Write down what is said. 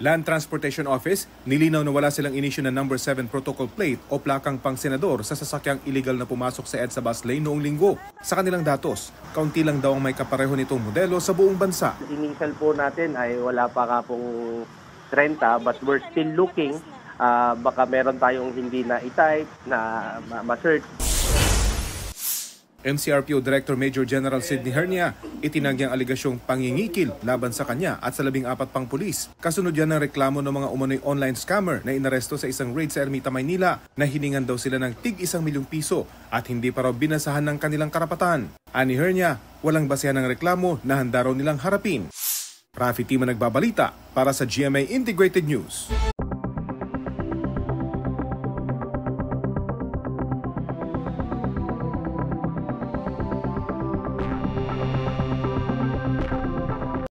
Land Transportation Office, nilinaw na wala silang inisyu na number 7 protocol plate o plakang pang-senador sa sasakyang illegal na pumasok sa EDSA bus lane noong linggo. Sa kanilang datos, kaunti lang daw ang may kapareho nitong modelo sa buong bansa. Initial po natin ay wala pa ka pong 30 but we're still looking. Baka meron tayong hindi na i-type, na ma-search. NCRPO Director Major General Sidney Hernia itinanggi ang aligasyong pangingikil laban sa kanya at sa 14 pang pulis. Kasunod yan ng reklamo ng mga umano'y online scammer na inaresto sa isang raid sa Ermita, Maynila na hiningan daw sila ng tig 1 milyong piso at hindi pa raw binasahan ng kanilang karapatan. Ani Hernia, walang basehan ng reklamo na handa raw nilang harapin. Rafi Tima nagbabalita para sa GMA Integrated News.